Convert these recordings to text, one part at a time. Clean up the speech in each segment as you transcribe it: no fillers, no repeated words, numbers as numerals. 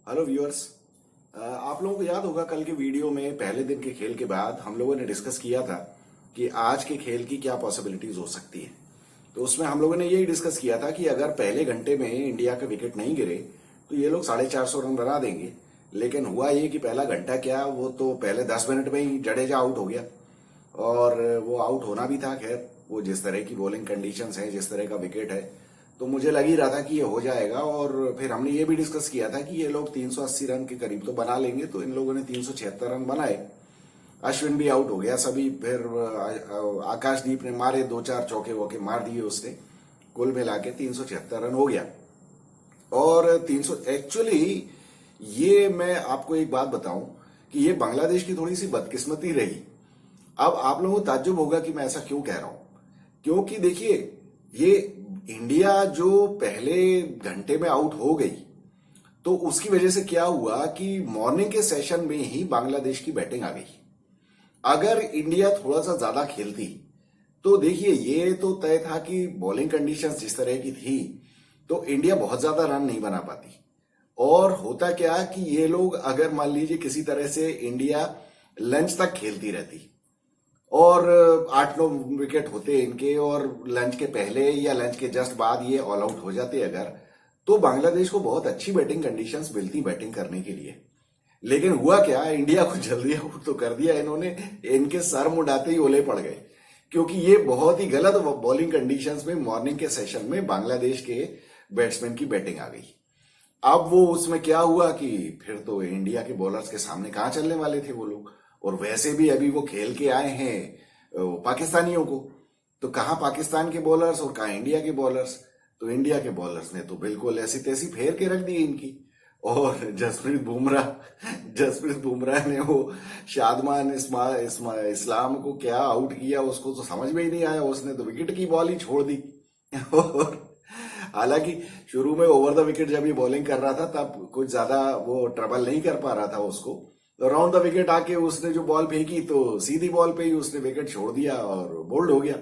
Hello viewers. आप लोगों को याद होगा कल के वीडियो में पहले दिन के खेल के बाद हम लोगों ने डिस्कस किया था कि आज के खेल की क्या पॉसिबिलिटीज हो सकती है। तो उसमें हम लोगों ने यही डिस्कस किया था कि अगर पहले घंटे में इंडिया का विकेट नहीं गिरे तो ये लोग 450 रन बना देंगे। लेकिन हुआ ये कि पहला घंटा क्या, वो तो पहले 10 मिनट में ही जडेजा आउट हो गया और वो आउट होना भी था। खैर, वो जिस तरह की बॉलिंग कंडीशंस है, जिस तरह का विकेट है, तो मुझे लग ही रहा था कि ये हो जाएगा। और फिर हमने ये भी डिस्कस किया था कि ये लोग 380 रन के करीब तो बना लेंगे। तो इन लोगों ने 376 रन बनाए। अश्विन भी आउट हो गया सभी। फिर आकाशदीप ने मारे 2-4 चौके वौके मार दिए उसने। कुल मिला के 376 रन हो गया। और 300 एक्चुअली, ये मैं आपको एक बात बताऊं कि ये बांग्लादेश की थोड़ी सी बदकिस्मती रही। अब आप लोगों को ताज्जुब होगा कि मैं ऐसा क्यों कह रहा हूं। क्योंकि देखिए, ये इंडिया जो पहले घंटे में आउट हो गई, तो उसकी वजह से क्या हुआ कि मॉर्निंग के सेशन में ही बांग्लादेश की बैटिंग आ गई। अगर इंडिया थोड़ा सा ज्यादा खेलती तो देखिए, ये तो तय था कि बॉलिंग कंडीशंस जिस तरह की थी तो इंडिया बहुत ज्यादा रन नहीं बना पाती। और होता क्या कि ये लोग, अगर मान लीजिए किसी तरह से इंडिया लंच तक खेलती रहती और 8-9 विकेट होते इनके और लंच के पहले या लंच के जस्ट बाद ये ऑल आउट हो जाते अगर, तो बांग्लादेश को बहुत अच्छी बैटिंग कंडीशंस मिलती बैटिंग करने के लिए। लेकिन हुआ क्या, इंडिया को जल्दी आउट तो कर दिया इन्होंने। इनके सर मुंडाते ही ओले पड़ गए, क्योंकि ये बहुत ही गलत बॉलिंग कंडीशंस में मॉर्निंग के सेशन में बांग्लादेश के बैट्समैन की बैटिंग आ गई। अब वो उसमें क्या हुआ कि फिर तो इंडिया के बॉलर्स के सामने कहां चलने वाले थे वो लोग। और वैसे भी अभी वो खेल के आए हैं पाकिस्तानियों को, तो कहां पाकिस्तान के बॉलर्स और कहां इंडिया के बॉलर्स। तो इंडिया के बॉलर्स ने तो बिल्कुल ऐसी तैसी फेर के रख दी इनकी। और जसप्रीत बुमराह ने वो शादमान इस्लाम को क्या आउट किया, उसको तो समझ में ही नहीं आया। उसने तो विकेट की बॉल ही छोड़ दी। और हालांकि शुरू में ओवर द विकेट जब ये बॉलिंग कर रहा था तब कुछ ज्यादा वो ट्रबल नहीं कर पा रहा था उसको। तो राउंड द विकेट आके उसने जो बॉल फेंकी तो सीधी बॉल पे ही उसने विकेट छोड़ दिया और बोल्ड हो गया।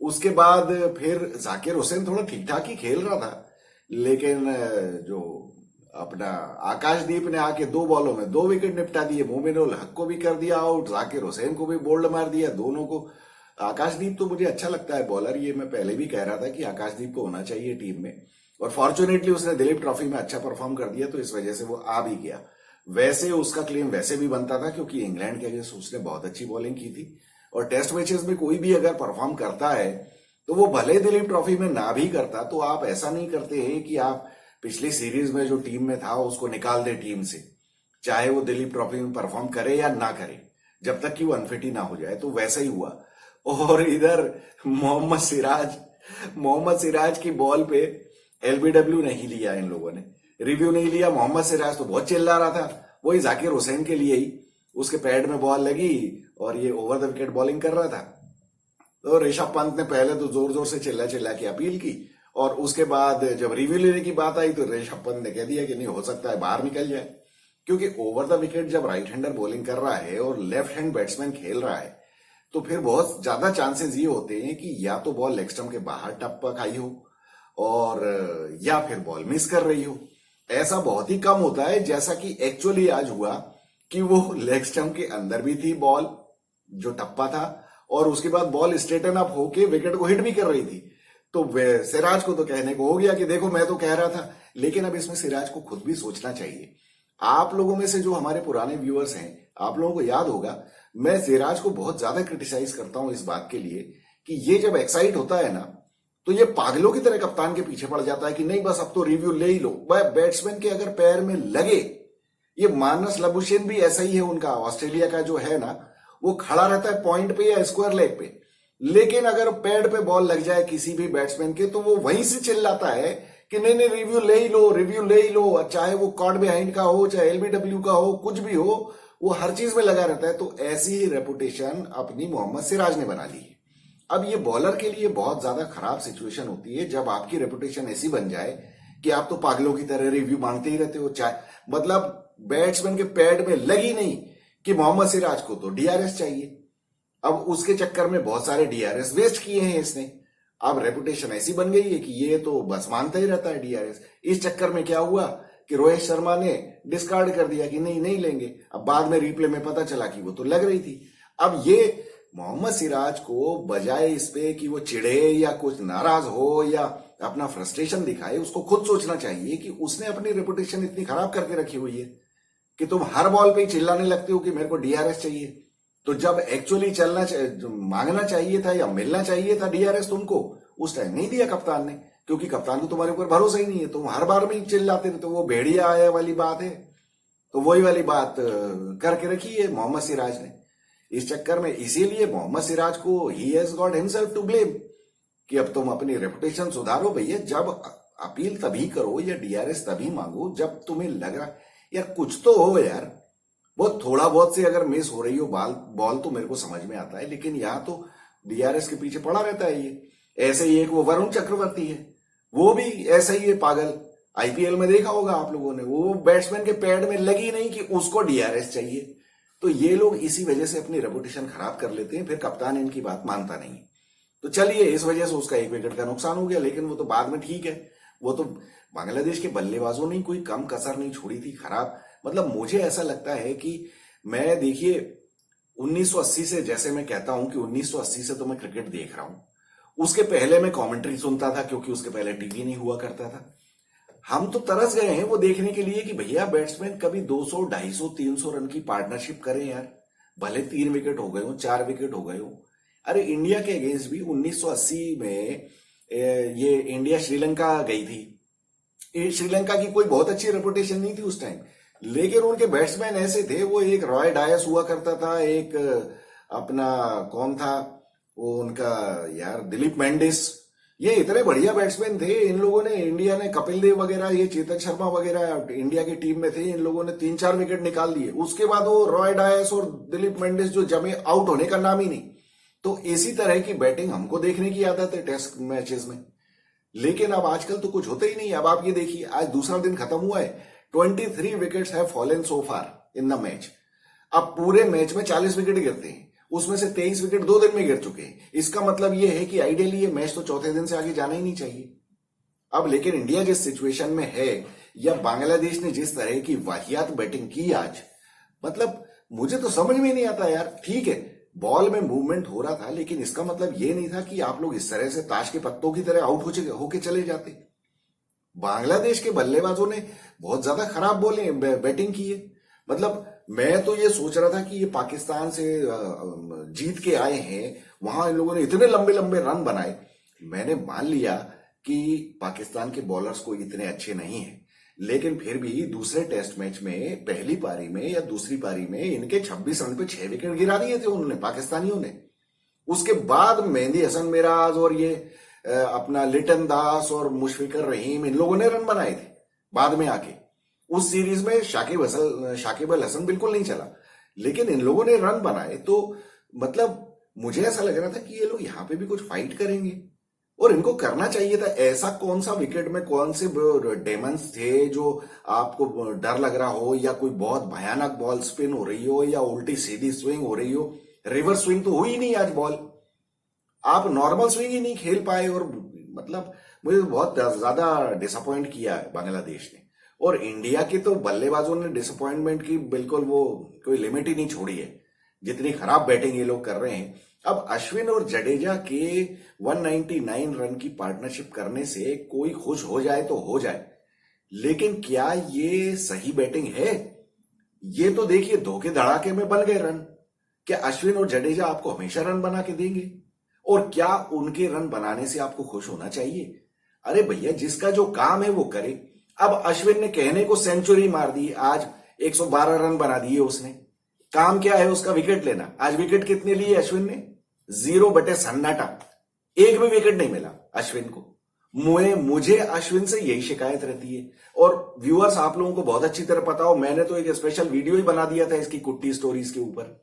उसके बाद फिर जाकिर हुसैन थोड़ा ठीक ठाक ही खेल रहा था, लेकिन जो अपना आकाशदीप ने आके 2 बॉलों में 2 विकेट निपटा दिए। मोमिन उल हक को भी कर दिया आउट, जाकिर हुसैन को भी बोल्ड मार दिया, दोनों को। आकाशदीप तो मुझे अच्छा लगता है बॉलर, ये मैं पहले भी कह रहा था कि आकाशदीप को होना चाहिए टीम में। और फॉर्चुनेटली उसने दिलीप ट्रॉफी में अच्छा परफॉर्म कर दिया, तो इस वजह से वो आ भी गया। वैसे उसका क्लेम वैसे भी बनता था, क्योंकि इंग्लैंड के अगेंस्ट उसने बहुत अच्छी बॉलिंग की थी। और टेस्ट मैचेस में कोई भी अगर परफॉर्म करता है तो वो भले दिलीप ट्रॉफी में ना भी करता, तो आप ऐसा नहीं करते हैं कि आप पिछली सीरीज में जो टीम में था उसको निकाल दे टीम से, चाहे वो दिलीप ट्रॉफी में परफॉर्म करे या ना करे, जब तक कि वो अनफिट ही ना हो जाए। तो वैसा ही हुआ। और इधर मोहम्मद सिराज की बॉल पे एलबीडब्ल्यू नहीं लिया इन लोगों ने, रिव्यू नहीं लिया। मोहम्मद सिराज तो बहुत चिल्ला रहा था, वही जाकिर हुसैन के लिए ही। उसके पैड में बॉल लगी और ये ओवर द विकेट बॉलिंग कर रहा था। तो ऋषभ पंत ने पहले तो जोर जोर से चिल्ला चिल्ला के अपील की, और उसके बाद जब रिव्यू लेने की बात आई तो ऋषभ पंत ने कह दिया कि नहीं हो सकता है, बाहर निकल जाए। क्योंकि ओवर द विकेट जब राइट हैंडर बॉलिंग कर रहा है और लेफ्ट हैंड बैट्समैन खेल रहा है, तो फिर बहुत ज्यादा चांसेस ये होते हैं कि या तो बॉल लेग स्टंप के बाहर टप्पा खाई हो और या फिर बॉल मिस कर रही हो। ऐसा बहुत ही कम होता है, जैसा कि एक्चुअली आज हुआ कि वो लेग स्टंप के अंदर भी थी बॉल जो टप्पा था, और उसके बाद बॉल स्ट्रेटन अप होके विकेट को हिट भी कर रही थी। तो सिराज को तो कहने को हो गया कि देखो मैं तो कह रहा था। लेकिन अब इसमें सिराज को खुद भी सोचना चाहिए। आप लोगों में से जो हमारे पुराने व्यूअर्स हैं, आप लोगों को याद होगा मैं सिराज को बहुत ज्यादा क्रिटिसाइज करता हूं इस बात के लिए कि ये जब एक्साइट होता है ना, तो ये पागलों की तरह कप्तान के पीछे पड़ जाता है कि नहीं बस अब तो रिव्यू ले ही लो। बैट्समैन के अगर पैर में लगे, ये मानस लबुशेन भी ऐसा ही है उनका, ऑस्ट्रेलिया का जो है ना, वो खड़ा रहता है पॉइंट पे या स्क्वायर लेग पे, लेकिन अगर पैड पे बॉल लग जाए किसी भी बैट्समैन के तो वो वहीं से चिल्लाता है कि नहीं नहीं रिव्यू ले ही लो, रिव्यू ले ही लो। चाहे वो कॉट बिहाइंड का हो, चाहे एलबीडब्ल्यू का हो, कुछ भी हो, वो हर चीज में लगा रहता है। तो ऐसी ही रेपुटेशन अपनी मोहम्मद सिराज ने बना ली है। अब ये बॉलर के लिए बहुत ज्यादा खराब सिचुएशन होती है जब आपकी रेपुटेशन ऐसी बन जाए कि आप तो पागलों की तरह रिव्यू मांगते ही रहते हो। चाहे मतलब बैट्समैन के पैड में लगी नहीं कि मोहम्मद सिराज को तो डीआरएस चाहिए। अब उसके चक्कर में बहुत सारे डीआरएस वेस्ट किए हैं इसने। अब रेपुटेशन ऐसी बन गई है कि ये तो बस मानता ही रहता है डीआरएस। इस चक्कर में क्या हुआ कि रोहित शर्मा ने डिस्कार्ड कर दिया कि नहीं नहीं लेंगे। अब बाद में रिप्ले में पता चला कि वो तो लग रही थी। अब ये मोहम्मद सिराज को बजाय इस पे कि वो चिढ़े या कुछ नाराज हो या अपना फ्रस्ट्रेशन दिखाए, उसको खुद सोचना चाहिए कि उसने अपनी रेपुटेशन इतनी खराब करके रखी हुई है कि तुम हर बॉल पे ही चिल्लाने लगते हो कि मेरे को डीआरएस चाहिए। तो जब एक्चुअली मांगना चाहिए था या मिलना चाहिए था डीआरएस तुमको, उस टाइम नहीं दिया कप्तान ने, क्योंकि कप्तान को तुम्हारे ऊपर भरोसा ही नहीं है। तुम हर बार में ही चिल्लाते रहते हो। वो भेड़िया आया वाली बात है, तो वही वाली बात करके रखी है मोहम्मद सिराज ने इस चक्कर में। इसीलिए मोहम्मद सिराज को ही has got himself to blame कि अब तुम अपनी रेपुटेशन सुधारो भैया। जब अपील तभी करो या डीआरएस तभी मांगो जब तुम्हें लग रहा यार कुछ तो हो यार। वो थोड़ा बहुत से अगर मिस हो रही हो बॉल तो मेरे को समझ में आता है, लेकिन यहाँ तो डीआरएस के पीछे पड़ा रहता है ये। ऐसे ही एक वो वरुण चक्रवर्ती है, वो भी ऐसा ही है पागल। आईपीएल में देखा होगा आप लोगों ने, वो बैट्समैन के पैड में लगी नहीं कि उसको डीआरएस चाहिए। तो ये लोग इसी वजह से अपनी रेपुटेशन खराब कर लेते हैं, फिर कप्तान इनकी बात मानता नहीं। तो चलिए, इस वजह से उसका 1 विकेट का नुकसान हो गया, लेकिन वो तो बाद में ठीक है। वो तो बांग्लादेश के बल्लेबाजों ने कोई कम कसर नहीं छोड़ी थी खराब। मतलब मुझे ऐसा लगता है कि मैं देखिए 1980 से, जैसे मैं कहता हूं कि 1980 से तो मैं क्रिकेट देख रहा हूं, उसके पहले मैं कमेंट्री सुनता था क्योंकि उसके पहले टीवी नहीं हुआ करता था। हम तो तरस गए हैं वो देखने के लिए कि भैया बैट्समैन कभी 200, 250, 300 रन की पार्टनरशिप करें यार। भले 3 विकेट हो गए हो, 4 विकेट हो गए हो। अरे इंडिया के अगेंस्ट भी 1980 में ये इंडिया श्रीलंका गई थी। श्रीलंका की कोई बहुत अच्छी रेपुटेशन नहीं थी उस टाइम, लेकिन उनके बैट्समैन ऐसे थे। वो एक रॉय डायस हुआ करता था, एक अपना कौन था वो उनका यार, दिलीप मेंडिस। ये इतने बढ़िया बैट्समैन थे। इन लोगों ने, इंडिया ने, कपिल देव वगैरह, ये चेतन शर्मा वगैरह इंडिया की टीम में थे। इन लोगों ने 3-4 विकेट निकाल दिए। उसके बाद वो रॉय डायस और दिलीप मेंडिस जो जमे, आउट होने का नाम ही नहीं। तो इसी तरह की बैटिंग हमको देखने की आदत है टेस्ट मैचेस में, लेकिन अब आजकल तो कुछ होता ही नहीं। अब आप ये देखिए, आज दूसरा दिन खत्म हुआ है, 23 wickets have fallen so far in the match. अब पूरे मैच में 40 विकेट गिरते हैं, उसमें से 23 विकेट 2 दिन में गिर चुके हैं। इसका मतलब ये है कि आइडियली ये मैच तो चौथे दिन से आगे जाना ही नहीं चाहिए। अब लेकिन इंडिया जिस सिचुएशन में है, या बांग्लादेश ने जिस तरह की वाहियात बैटिंग की आज, मतलब मुझे तो समझ में नहीं आता यार। ठीक है, बॉल में मूवमेंट हो रहा था, लेकिन इसका मतलब ये नहीं था कि आप लोग इस तरह से ताश के पत्तों की तरह आउट होके चले जाते। बांग्लादेश के बल्लेबाजों ने बहुत ज्यादा खराब बैटिंग की है। मतलब मैं तो ये सोच रहा था कि ये पाकिस्तान से जीत के आए हैं, वहां इन लोगों ने इतने लंबे लंबे रन बनाए। मैंने मान लिया कि पाकिस्तान के बॉलर्स को इतने अच्छे नहीं हैं, लेकिन फिर भी दूसरे टेस्ट मैच में पहली पारी में या दूसरी पारी में इनके 26 रन पे 6 विकेट गिरा दिए थे उन्होंने, पाकिस्तानियों ने। उसके बाद मेहंदी हसन मिराज और ये अपना लिटन दास और मुशफिकर रहीम, इन लोगों ने रन बनाए थे बाद में आके। उस सीरीज में शाकिब अल हसन बिल्कुल नहीं चला, लेकिन इन लोगों ने रन बनाए। तो मतलब मुझे ऐसा लग रहा था कि ये लोग यहां पे भी कुछ फाइट करेंगे, और इनको करना चाहिए था। ऐसा कौन सा विकेट में कौन से डेमंस थे जो आपको डर लग रहा हो, या कोई बहुत भयानक बॉल स्पिन हो रही हो, या उल्टी सीधी स्विंग हो रही हो। रिवर्स स्विंग तो हुई नहीं आज बॉल, आप नॉर्मल स्विंग ही नहीं खेल पाए। और मतलब मुझे बहुत ज्यादा डिसअपॉइंट किया है बांग्लादेश ने। और इंडिया के तो बल्लेबाजों ने डिसअपॉइंटमेंट की बिल्कुल वो कोई लिमिट ही नहीं छोड़ी है, जितनी खराब बैटिंग ये लोग कर रहे हैं। अब अश्विन और जडेजा के 199 रन की पार्टनरशिप करने से कोई खुश हो जाए तो हो जाए, लेकिन क्या ये सही बैटिंग है? ये तो देखिए धोखे धड़ाके में बन गए रन। क्या अश्विन और जडेजा आपको हमेशा रन बना के देंगे? और क्या उनके रन बनाने से आपको खुश होना चाहिए? अरे भैया, जिसका जो काम है वो करे। अब अश्विन ने कहने को सेंचुरी मार दी, आज 112 रन बना दिए उसने। काम क्या है उसका? विकेट लेना। आज विकेट कितने लिए अश्विन ने? 0 बटे सन्नाटा, एक भी विकेट नहीं मिला अश्विन को। मुझे अश्विन से यही शिकायत रहती है। और व्यूअर्स, आप लोगों को बहुत अच्छी तरह पता हो, मैंने तो एक स्पेशल वीडियो ही बना दिया था इसकी कुट्टी स्टोरीज के ऊपर।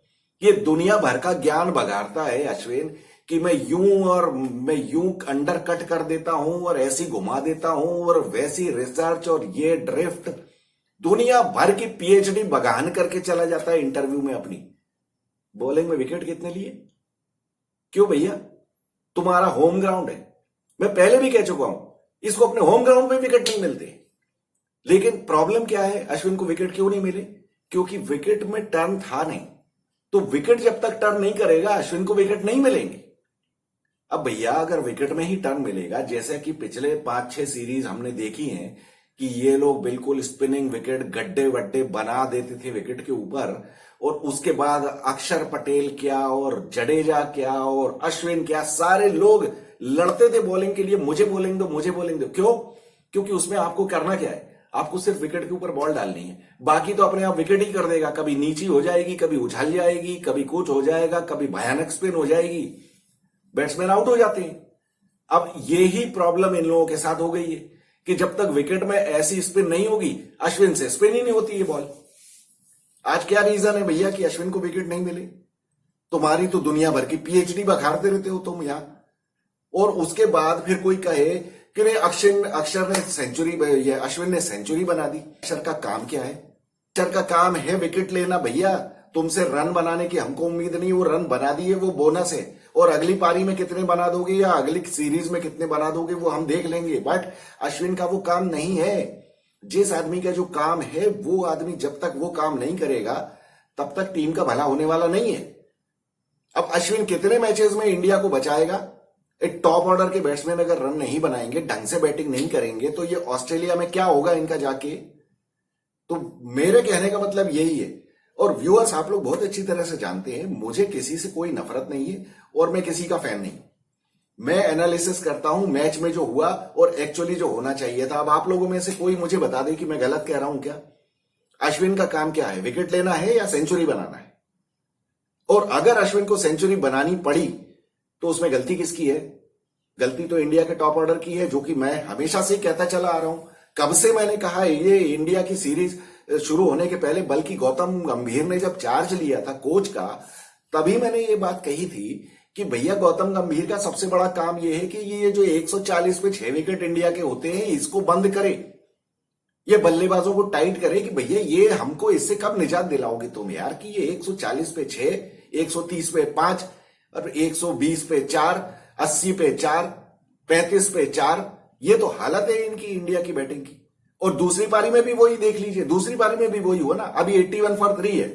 ये दुनिया भर का ज्ञान बघाड़ता है अश्विन कि मैं यूं अंडर कट कर देता हूं और ऐसी घुमा देता हूं और वैसी रिसर्च और ये ड्रिफ्ट, दुनिया भर की पीएचडी बगान करके चला जाता है इंटरव्यू में अपनी। बॉलिंग में विकेट कितने लिए? क्यों भैया? तुम्हारा होम ग्राउंड है। मैं पहले भी कह चुका हूं, इसको अपने होम ग्राउंड पे विकेट नहीं मिलते। लेकिन प्रॉब्लम क्या है, अश्विन को विकेट क्यों नहीं मिले? क्योंकि विकेट में टर्न था नहीं। तो विकेट जब तक टर्न नहीं करेगा अश्विन को विकेट नहीं मिलेंगे। अब भैया अगर विकेट में ही टर्न मिलेगा, जैसा कि पिछले 5-6 सीरीज हमने देखी हैं कि ये लोग बिल्कुल स्पिनिंग विकेट गड्ढे वड्डे बना देते थे विकेट के ऊपर, और उसके बाद अक्षर पटेल क्या और जडेजा क्या और अश्विन क्या, सारे लोग लड़ते थे बॉलिंग के लिए, मुझे बॉलिंग दो मुझे बॉलिंग दो। क्यों? क्योंकि उसमें आपको करना क्या है, आपको सिर्फ विकेट के ऊपर बॉल डालनी है, बाकी तो अपने आप विकेट ही कर देगा। कभी नीची हो जाएगी, कभी उछल जाएगी, कभी कुछ हो जाएगा, कभी भयानक स्पिन हो जाएगी, बैट्समैन आउट हो जाते हैं। अब यही प्रॉब्लम इन लोगों के साथ हो गई है कि जब तक विकेट में ऐसी स्पिन नहीं होगी, अश्विन से स्पिन ही नहीं होती है बॉल। आज क्या रीजन है भैया कि अश्विन को विकेट नहीं मिले? तुम्हारी तो दुनिया भर की पीएचडी बखारते रहते हो तुम यहां, और उसके बाद फिर कोई कहे कि नहीं अक्षर ने सेंचुरी, अश्विन ने सेंचुरी बना दी। अक्षर का काम क्या है? अक्षर का काम है विकेट लेना भैया। तुमसे रन बनाने की हमको उम्मीद नहीं, वो रन बना दिए वो बोनस है, और अगली पारी में कितने बना दोगे या अगली सीरीज में कितने बना दोगे वो हम देख लेंगे। बट अश्विन का वो काम नहीं है। जिस आदमी का जो काम है वो आदमी जब तक वो काम नहीं करेगा तब तक टीम का भला होने वाला नहीं है। अब अश्विन कितने मैचेस में इंडिया को बचाएगा? एक टॉप ऑर्डर के बैट्समैन अगर रन नहीं बनाएंगे, ढंग से बैटिंग नहीं करेंगे, तो ये ऑस्ट्रेलिया में क्या होगा इनका जाके? तो मेरे कहने का मतलब यही है। और व्यूअर्स, आप लोग बहुत अच्छी तरह से जानते हैं मुझे किसी से कोई नफरत नहीं है और मैं किसी का फैन नहीं। मैं एनालिसिस करता हूं मैच में जो हुआ और एक्चुअली जो होना चाहिए था। अब आप लोगों में से कोई मुझे बता दे कि मैं गलत कह रहा हूं क्या? अश्विन का काम क्या है? विकेट लेना है या सेंचुरी बनाना है? और अगर अश्विन को सेंचुरी बनानी पड़ी तो उसमें गलती किसकी है? गलती तो इंडिया के टॉप ऑर्डर की है, जो कि मैं हमेशा से कहता चला आ रहा हूं। कब से मैंने कहा है, ये इंडिया की सीरीज शुरू होने के पहले, बल्कि गौतम गंभीर ने जब चार्ज लिया था कोच का, तभी मैंने ये बात कही थी कि भैया गौतम गंभीर का सबसे बड़ा काम ये है कि ये जो 140 पे 6 विकेट इंडिया के होते हैं इसको बंद करे, ये बल्लेबाजों को टाइट करे कि भैया ये हमको इससे कब निजात दिलाओगे तुम यार, कि ये 140 पे 6, 130 पे 5 और 120 पे 4, 80 पे 4, 35 पे 4, ये तो हालत है इनकी इंडिया की बैटिंग की। और दूसरी पारी में भी वही देख लीजिए, दूसरी पारी में भी वही हुआ ना। अभी 81 फॉर 3 है,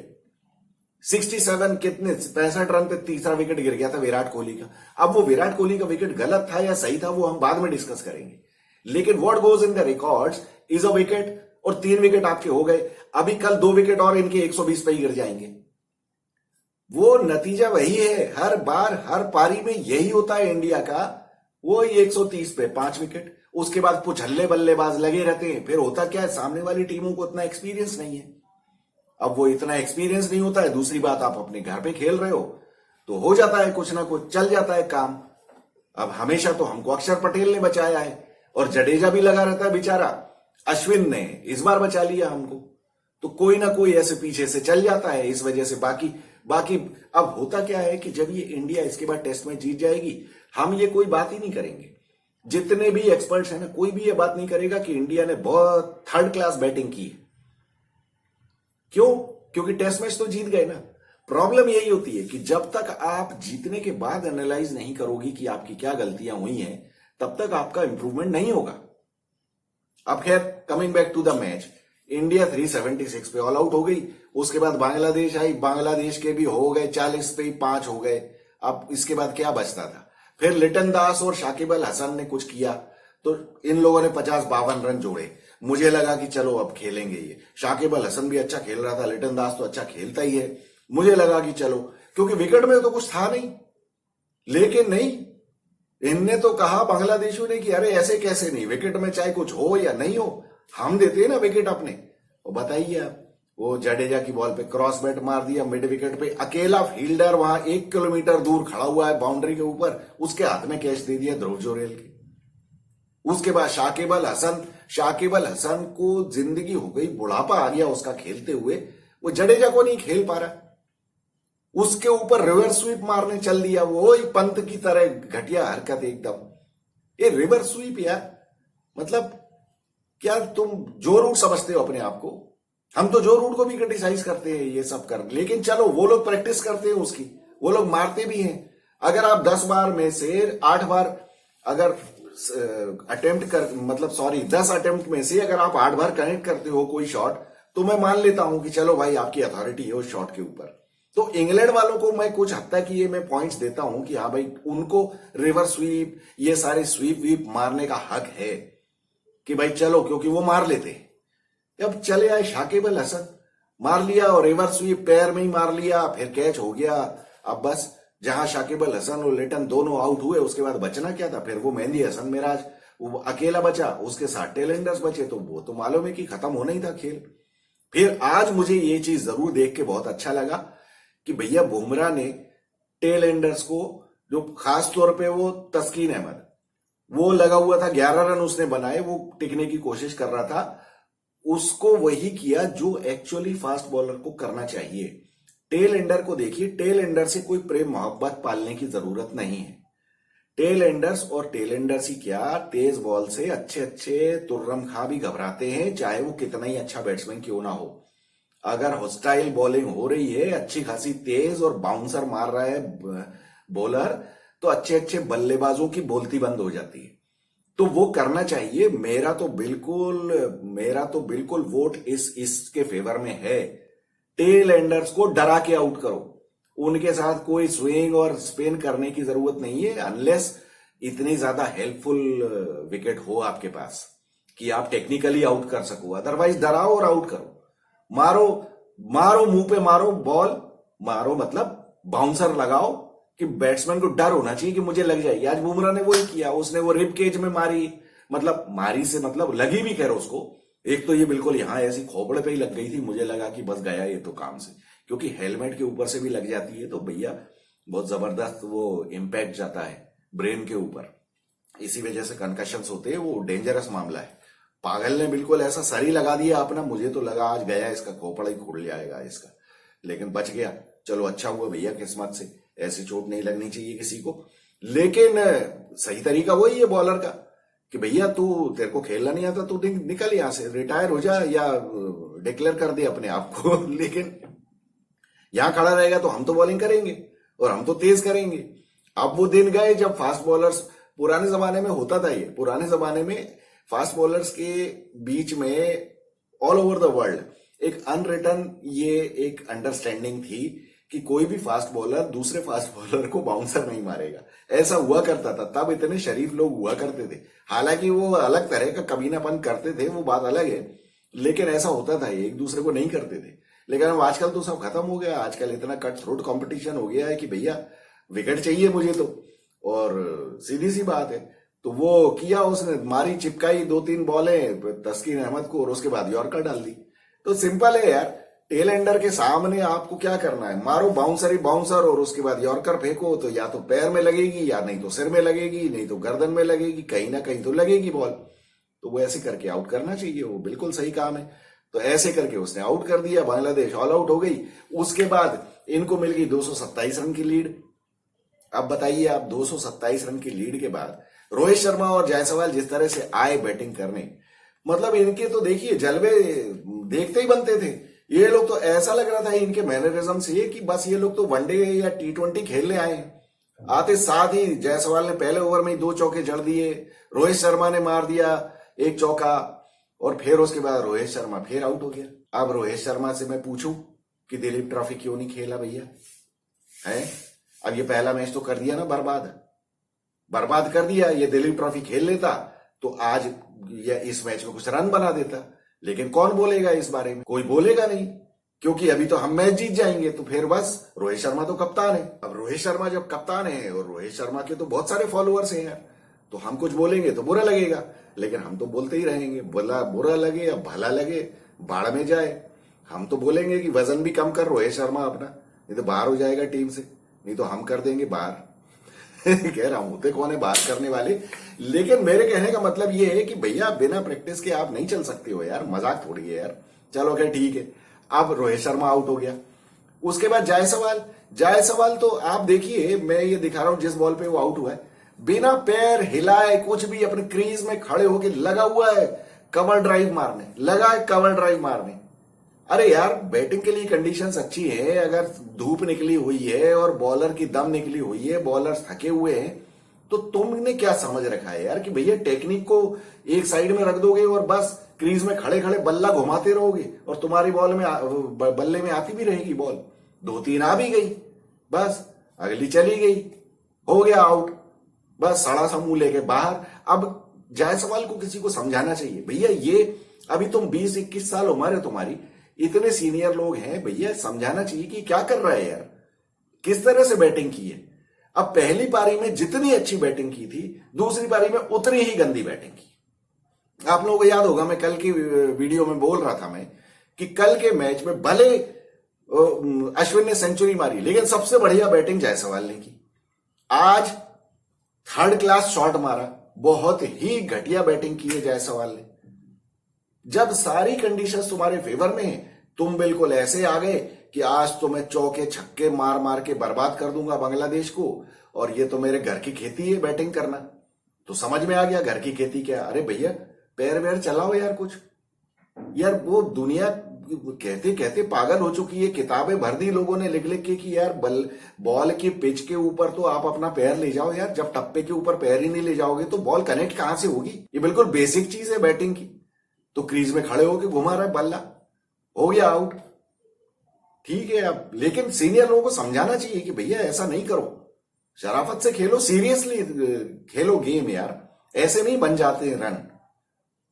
67 कितने 65 रन पे तीसरा विकेट गिर गया था विराट कोहली का। अब वो विराट कोहली का विकेट गलत था या सही था वो हम बाद में डिस्कस करेंगे, लेकिन what goes in the records is a wicket, और 3 विकेट आपके हो गए। अभी कल 2 विकेट और इनके 120 पे ही गिर जाएंगे। वो नतीजा वही है, हर बार हर पारी में यही होता है इंडिया का। वो 130 पे 5 विकेट, उसके बाद कुछ हल्ले बल्लेबाज लगे रहते हैं। फिर होता क्या है, सामने वाली टीमों को उतना एक्सपीरियंस नहीं है। अब वो इतना एक्सपीरियंस नहीं होता है, दूसरी बात आप अपने घर पे खेल रहे हो तो हो जाता है कुछ ना कुछ, चल जाता है काम। अब हमेशा तो हमको अक्षर पटेल ने बचाया है और जडेजा भी लगा रहता है बेचारा, अश्विन ने इस बार बचा लिया हमको, तो कोई ना कोई ऐसे पीछे से चल जाता है इस वजह से। बाकी अब होता क्या है कि जब ये इंडिया इसके बाद टेस्ट मैच जीत जाएगी, हम ये कोई बात ही नहीं करेंगे। जितने भी एक्सपर्ट्स हैं ना, कोई भी ये बात नहीं करेगा कि इंडिया ने बहुत थर्ड क्लास बैटिंग की। क्यों? क्योंकि टेस्ट मैच तो जीत गए ना। प्रॉब्लम यही होती है कि जब तक आप जीतने के बाद एनालाइज नहीं करोगी कि आपकी क्या गलतियां हुई हैं, तब तक आपका इंप्रूवमेंट नहीं होगा। अब खैर, coming back to the match, India 376 पे ऑल आउट हो गई। उसके बाद बांग्लादेश आई, बांग्लादेश के भी हो गए 40 पे 5 हो गए। अब इसके बाद क्या बचता था? फिर लिटन दास और शाकिब अल हसन ने कुछ किया, तो इन लोगों ने 50-52 रन जोड़े। मुझे लगा कि चलो अब खेलेंगे ये। शाकिब अल हसन भी अच्छा खेल रहा था, लिटन दास तो अच्छा खेलता ही है। मुझे लगा कि चलो, क्योंकि विकेट में तो कुछ था नहीं, लेकिन नहीं, इनने तो कहा बांग्लादेशियों ने कि अरे ऐसे कैसे नहीं, विकेट में चाहे कुछ हो या नहीं हो, हम देते हैं ना विकेट अपने। और बताइए आप, वो जडेजा की बॉल पे क्रॉस बैट मार दिया मिड विकेट पे, अकेला फील्डर वहां 1 किलोमीटर दूर खड़ा हुआ है बाउंड्री के ऊपर, उसके हाथ में कैच दे दिया ध्रुव जोरेल के। उसके बाद शाकिब अल हसन को जिंदगी हो गई, बुढ़ापा आ गया उसका खेलते हुए, वो जडेजा को नहीं खेल पा रहा, उसके ऊपर रिवर्स स्वीप मारने चल दिया, वो एक पंत की तरह घटिया हरकत एकदम। ये रिवर्स स्वीप यार, मतलब क्या तुम जो रूट समझते हो अपने आप को? हम तो जो रूट को भी क्रिटिसाइज करते हैं ये सब कर, लेकिन चलो वो लोग प्रैक्टिस करते हैं उसकी, वो लोग मारते भी हैं। अगर आप 10 बार में से 8 बार अगर अटेम्प्ट कर मतलब सॉरी 10 अटेम्प्ट में से अगर आप 8 बार कनेक्ट करते हो कोई शॉट, तो मैं मान लेता हूं कि चलो भाई आपकी अथॉरिटी है उस शॉट के ऊपर। तो इंग्लैंड वालों को मैं कुछ हद तक ये मैं पॉइंट्स देता हूं कि हाँ भाई उनको रिवर स्वीप ये सारे स्वीप वीप मारने का हक है कि भाई चलो, क्योंकि वो मार लेते। अब चले आए शाकिब अल हसन, मार लिया और रिवर स्वीप पैर में ही मार लिया, फिर कैच हो गया। अब बस जहां शाकिब अल हसन और लिटन दोनों आउट हुए, उसके बाद बचना क्या था? फिर वो मेहंदी हसन मिराज वो अकेला बचा, उसके साथ टेलेंडर्स बचे, तो वो तो मालूम है कि खत्म होना ही था खेल। फिर आज मुझे ये चीज जरूर देख के बहुत अच्छा लगा कि भैया बुमराह ने टेल एंडर्स को, जो खास तौर पे वो तस्कीन अहमद, वो लगा हुआ था 11 रन उसने बनाए, वो टिकने की कोशिश कर रहा था, उसको वही किया जो एक्चुअली फास्ट बॉलर को करना चाहिए। टेल एंडर को देखिए, टेल एंडर से कोई प्रेम मोहब्बत पालने की जरूरत नहीं है। टेल एंडर्स और टेल एंडर्स ही क्या, तेज बॉल से अच्छे अच्छे तुर्रम खां भी घबराते हैं, चाहे वो कितना ही अच्छा बैट्समैन क्यों ना हो। अगर हॉस्टाइल बॉलिंग हो रही है अच्छी खासी तेज और बाउंसर मार रहा है बॉलर, तो अच्छे अच्छे बल्लेबाजों की बोलती बंद हो जाती है। तो वो करना चाहिए। मेरा तो बिल्कुल वोट इसके फेवर में है। टेल एंडर्स को डरा के आउट करो, उनके साथ कोई स्विंग और स्पिन करने की जरूरत नहीं है, अनलेस इतनी ज्यादा हेल्पफुल विकेट हो आपके पास कि आप टेक्निकली आउट कर सको। अदरवाइज डराओ और आउट करो, मारो मारो मुंह पे मारो बॉल, मारो मतलब बाउंसर लगाओ कि बैट्समैन को डर होना चाहिए कि मुझे लग जाएगी। आज बुमराह ने वही किया, उसने वो रिब केज में मारी, मतलब मारी से मतलब लगी भी खैर उसको, एक तो ये बिल्कुल यहां ऐसी खोपड़े पे ही लग गई थी, मुझे लगा कि बस गया ये तो काम से, क्योंकि हेलमेट के ऊपर से भी लग जाती है तो भैया बहुत जबरदस्त वो इम्पैक्ट जाता है ब्रेन के ऊपर, इसी वजह से कंकशंस होते हैं, वो डेंजरस मामला है। पागल ने बिल्कुल ऐसा सरी लगा दिया अपना, मुझे तो लगा आज गया इसका खोपड़ा ही खुल जाएगा इसका, लेकिन बच गया। चलो अच्छा हुआ भैया, किस्मत से, ऐसी चोट नहीं लगनी चाहिए किसी को। लेकिन सही तरीका वही है बॉलर का कि भैया तू, तेरे को खेलना नहीं आता, तू निकल यहां से, रिटायर हो जा या डिक्लेयर कर दे अपने आप को। लेकिन यहां खड़ा रहेगा तो हम तो बॉलिंग करेंगे और हम तो तेज करेंगे। अब वो दिन गए जब फास्ट बॉलर्स, पुराने जमाने में होता था ये, पुराने जमाने में फास्ट बॉलर्स के बीच में ऑल ओवर द वर्ल्ड एक अनरिटन ये एक अंडरस्टैंडिंग थी कि कोई भी फास्ट बॉलर दूसरे फास्ट बॉलर को बाउंसर नहीं मारेगा। ऐसा हुआ करता था, तब इतने शरीफ लोग हुआ करते थे। हालांकि वो अलग तरह का कमीनापन करते थे, वो बात अलग है, लेकिन ऐसा होता था, एक दूसरे को नहीं करते थे। लेकिन अब आजकल तो सब खत्म हो गया, आजकल इतना कट थ्रोट कॉम्पिटिशन हो गया है कि भैया विकेट चाहिए मुझे तो, और सीधी सी बात है। तो वो किया उसने, मारी चिपकाई 2-3 बॉलें तस्कीन अहमद को और उसके बाद यॉर्कर डाल दी। तो सिंपल है यार, टेल एंडर के सामने आपको क्या करना है, मारो बाउंसर ही बाउंसर और उसके बाद यॉर्कर फेंको, तो या तो पैर में लगेगी या नहीं तो सिर में लगेगी, नहीं तो गर्दन में लगेगी, कहीं ना कहीं तो लगेगी बॉल। तो वो ऐसे करके आउट करना चाहिए, वो बिल्कुल सही काम है। तो ऐसे करके उसने आउट कर दिया, बांग्लादेश ऑल आउट हो गई। उसके बाद इनको मिल गई 227 रन की लीड। अब बताइए आप, 227 रन की लीड के बाद रोहित शर्मा और जायसवाल जिस तरह से आए बैटिंग करने, मतलब इनके तो देखिए जलवे देखते ही बनते थे। ये लोग तो ऐसा लग रहा था इनके मैनरिज्म से कि बस ये लोग तो वनडे या T20 खेलने आए हैं। आते साथ ही जायसवाल ने पहले ओवर में ही 2 चौके जड़ दिए, रोहित शर्मा ने मार दिया 1 चौका, और फिर उसके बाद रोहित शर्मा फिर आउट हो गया। अब रोहित शर्मा से मैं पूछूं कि दिलीप ट्रॉफी क्यों नहीं खेला भैया, है? अब ये पहला मैच तो कर दिया ना बर्बाद कर दिया। ये दिलीप ट्रॉफी खेल लेता तो आज या इस मैच में कुछ रन बना देता, लेकिन कौन बोलेगा इस बारे में? कोई बोलेगा नहीं, क्योंकि अभी तो हम मैच जीत जाएंगे। तो फिर बस रोहित शर्मा तो कप्तान है। अब रोहित शर्मा जब कप्तान है, और रोहित शर्मा के तो बहुत सारे फॉलोअर्स हैं यार, तो हम कुछ बोलेंगे तो बुरा लगेगा, लेकिन हम तो बोलते ही रहेंगे, बुरा लगे या भला लगे, बाढ़ में जाए, हम तो बोलेंगे कि वजन भी कम कर रोहित शर्मा अपना, नहीं तो बाहर हो जाएगा टीम से, नहीं तो हम कर देंगे बाहर। कह रहा हूं, होते कौन है बात करने वाले। लेकिन मेरे कहने का मतलब ये है कि भैया बिना प्रैक्टिस के आप नहीं चल सकते हो यार, मजाक थोड़ी है यार। चलो क्या, ठीक है। अब रोहित शर्मा आउट हो गया, उसके बाद जायसवाल तो आप देखिए, मैं ये दिखा रहा हूं जिस बॉल पे वो आउट हुआ है, बिना पैर हिलाए कुछ भी अपने क्रीज में खड़े होके लगा हुआ है कवर ड्राइव मारने। अरे यार, बैटिंग के लिए कंडीशंस अच्छी है, अगर धूप निकली हुई है और बॉलर की दम निकली हुई है, बॉलर थके हुए हैं, तो तुमने क्या समझ रखा है यार कि भैया टेक्निक को एक साइड में रख दोगे और बस क्रीज में खड़े खड़े बल्ला घुमाते रहोगे और तुम्हारी बॉल में बल्ले में आती भी रहेगी बॉल, 2-3 आ भी गई, बस अगली चली गई, हो गया आउट, बस सड़ा सा मुंह लेके बाहर। अब जायसवाल को किसी को समझाना चाहिए भैया, ये अभी तुम 20-21 साल उम्र है तुम्हारी, इतने सीनियर लोग हैं भैया, समझाना चाहिए कि क्या कर रहा है यार, किस तरह से बैटिंग की है। अब पहली पारी में जितनी अच्छी बैटिंग की थी, दूसरी पारी में उतनी ही गंदी बैटिंग की। आप लोगों को याद होगा, मैं कल की वीडियो में बोल रहा था मैं कि कल के मैच में भले अश्विन ने सेंचुरी मारी, लेकिन सबसे बढ़िया बैटिंग जायसवाल ने की। आज 3rd क्लास शॉट मारा, बहुत ही घटिया बैटिंग की है जायसवाल ने। जब सारी कंडीशंस तुम्हारे फेवर में है, तुम बिल्कुल ऐसे आ गए कि आज तो मैं चौके छक्के मार मार के बर्बाद कर दूंगा बांग्लादेश को, और ये तो मेरे घर की खेती है बैटिंग करना। तो समझ में आ गया घर की खेती क्या। अरे भैया पैर वैर चलाओ यार कुछ, यार वो दुनिया कहते कहते पागल हो चुकी है, किताबें भर दी लोगों ने लिख लिख के कि यार बॉल की पिच के ऊपर तो आप अपना पैर ले जाओ यार, जब टप्पे के ऊपर पैर ही नहीं ले जाओगे तो बॉल कनेक्ट कहां से होगी। ये बिल्कुल बेसिक चीज है बैटिंग की। तो क्रीज में खड़े होकर घुमा रहा है बल्ला, हो गया आउट, ठीक है। अब लेकिन सीनियर लोगों को समझाना चाहिए कि भैया ऐसा नहीं करो, शराफत से खेलो, सीरियसली खेलो गेम यार, ऐसे नहीं बन जाते रन।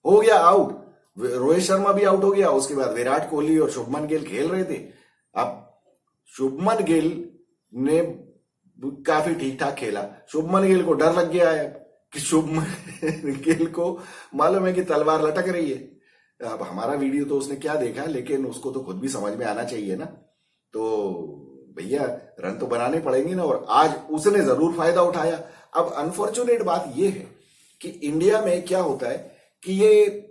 हो गया आउट, रोहित शर्मा भी आउट हो गया, उसके बाद विराट कोहली और शुभमन गिल खेल रहे थे। अब शुभमन गिल ने काफी ठीक ठाक खेला, शुभमन गिल को डर लग गया है कि शुभमन गिल को मालूम है कि तलवार लटक रही है। अब हमारा वीडियो तो उसने क्या देखा, लेकिन उसको तो खुद भी समझ में आना चाहिए ना। तो भैया रन तो बनाने पड़ेंगे ना, और आज उसने जरूर फायदा उठाया। अब अनफॉर्चुनेट बात यह है कि इंडिया में क्या होता है कि ये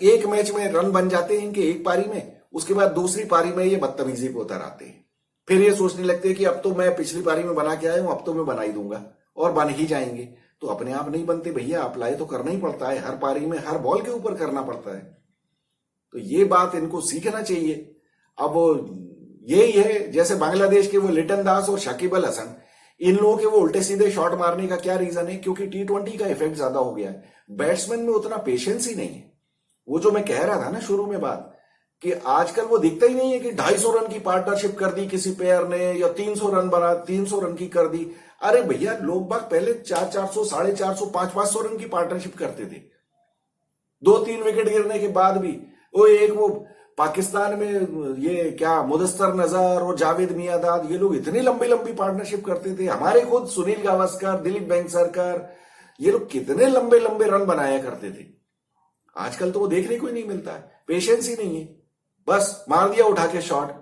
एक मैच में रन बन जाते हैं इनके एक पारी में, उसके बाद दूसरी पारी में ये बदतमीजी पे उतर आते हैं। फिर ये सोचने लगते हैं कि अब तो मैं पिछली पारी में बना के आया हूं, अब तो मैं बना ही दूंगा, और बन ही जाएंगे। तो अपने आप नहीं बनते भैया, अप्लाई तो करना ही पड़ता है, हर पारी में हर बॉल के ऊपर करना पड़ता है। तो ये बात इनको सीखना चाहिए। अब यही है, जैसे बांग्लादेश के वो लिटन दास और शकीब अल हसन, इन लोगों के वो उल्टे सीधे शॉट मारने का क्या रीजन है, क्योंकि T20 का इफेक्ट ज्यादा हो गया है, बैट्समैन में उतना पेशेंस ही नहीं है। वो जो मैं कह रहा था ना शुरू में बात, कि आजकल वो दिखता ही नहीं है कि 250 रन की पार्टनरशिप कर दी किसी प्लेयर ने, या 300 रन बना, 300 रन की कर दी। अरे भैया लोग बाग पहले 400, 450, 500 रन की पार्टनरशिप करते थे। 2-3 विकेट गिरने के बाद भी वो पाकिस्तान में ये क्या मुदस्तर नजर और जावेद मियांदाद, ये लोग इतनी लंबी लंबी पार्टनरशिप करते थे। हमारे खुद सुनील गावस्कर, दिलीप वेंगसरकर, ये लोग कितने लंबे लंबे रन बनाया करते थे। आजकल तो वो देखने को ही नहीं मिलता है, पेशेंस ही नहीं है। बस मार दिया उठा के शॉट,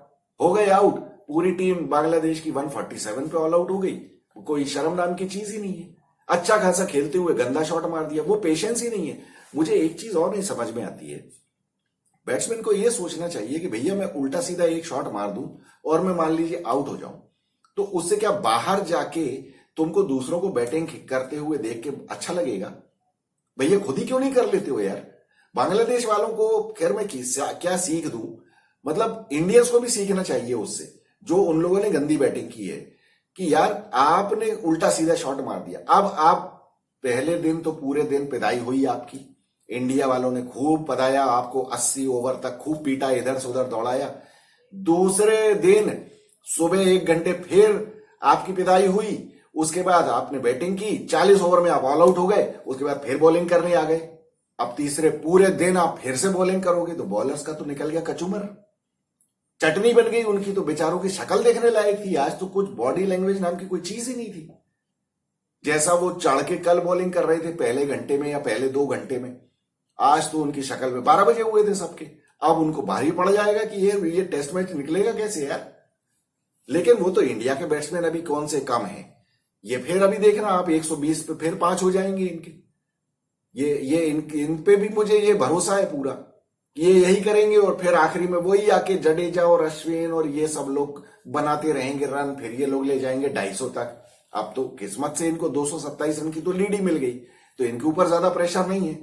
हो गए आउट। पूरी टीम बांग्लादेश की 147 पे ऑल आउट हो गई। कोई शर्म नाम की चीज ही नहीं है। अच्छा खासा खेलते हुए गंदा शॉट मार दिया, वो पेशेंस ही नहीं है। मुझे एक चीज और नहीं समझ में आती है, बैट्समैन को यह सोचना चाहिए कि भैया मैं उल्टा सीधा एक शॉट मार दूं और मैं मान लीजिए आउट हो जाऊं, तो उससे क्या बाहर जाके तुमको दूसरों को बैटिंग करते हुए देख के अच्छा लगेगा? भैया खुद ही क्यों नहीं कर लेते हो यार? बांग्लादेश वालों को खैर मैं क्या सीख दूं, मतलब इंडियंस को भी सीखना चाहिए उससे, जो उन लोगों ने गंदी बैटिंग की है, कि यार आपने उल्टा सीधा शॉट मार दिया। अब आप पहले दिन तो पूरे दिन पिदाई हुई आपकी, इंडिया वालों ने खूब पदाया आपको, 80 ओवर तक खूब पीटा, इधर से उधर दौड़ाया। दूसरे दिन सुबह 1 घंटे फिर आपकी पिदाई हुई, उसके बाद आपने बैटिंग की, 40 ओवर में आप ऑल आउट हो गए, उसके बाद फिर बॉलिंग करने आ गए। अब तीसरे पूरे दिन आप फिर से बॉलिंग करोगे तो बॉलर्स का तो निकल गया कचूमर, चटनी बन गई उनकी। तो बेचारों की शक्ल देखने लायक थी, आज तो कुछ बॉडी लैंग्वेज नाम की कोई चीज ही नहीं थी। जैसा वो चढ़ के कल बॉलिंग कर रहे थे पहले घंटे में या पहले 2 घंटे में, आज तो उनकी शक्ल में 12 बजे हुए थे सबके। अब उनको भारी पड़ जाएगा कि ये टेस्ट मैच निकलेगा कैसे यार। लेकिन वो तो इंडिया के बैट्समैन अभी कौन से कम है, ये फिर अभी देखना आप 120 पे फिर 5 हो जाएंगे इनके। ये इन पे भी मुझे ये भरोसा है पूरा, ये यही करेंगे और फिर आखिरी में वही आके जडेजा और अश्विन और ये सब लोग बनाते रहेंगे रन, फिर ये लोग ले जाएंगे 250 तक। अब तो किस्मत से इनको 227 रन की तो लीड ही मिल गई, तो इनके ऊपर ज्यादा प्रेशर नहीं है।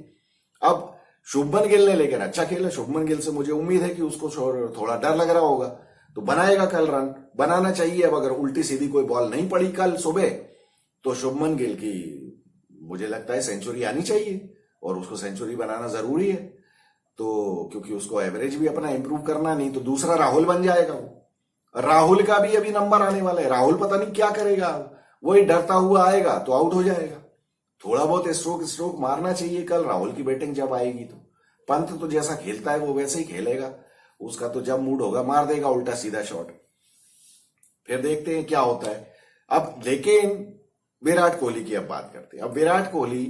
अब शुभमन गिल ने लेकर अच्छा खेला, शुभमन गिल से मुझे उम्मीद है कि उसको थोड़ा डर लग रहा होगा, तो बनाएगा कल रन, बनाना चाहिए। अब अगर उल्टी सीधी कोई बॉल नहीं पड़ी कल सुबह तो शुभमन गिल की मुझे लगता है सेंचुरी आनी चाहिए और उसको सेंचुरी बनाना जरूरी है। तो क्योंकि उसको एवरेज भी अपना इंप्रूव करना, नहीं तो दूसरा राहुल बन जाएगा वो। राहुल का भी अभी नंबर आने वाला है, राहुल पता नहीं क्या करेगा, वही डरता हुआ आएगा तो आउट हो जाएगा। थोड़ा बहुत स्ट्रोक मारना चाहिए कल राहुल की बैटिंग जब आएगी तो। पंत तो जैसा खेलता है वो वैसे ही खेलेगा, उसका तो जब मूड होगा मार देगा उल्टा सीधा शॉट। फिर देखते हैं क्या होता है। अब लेकिन विराट कोहली की अब बात करते हैं। अब विराट कोहली,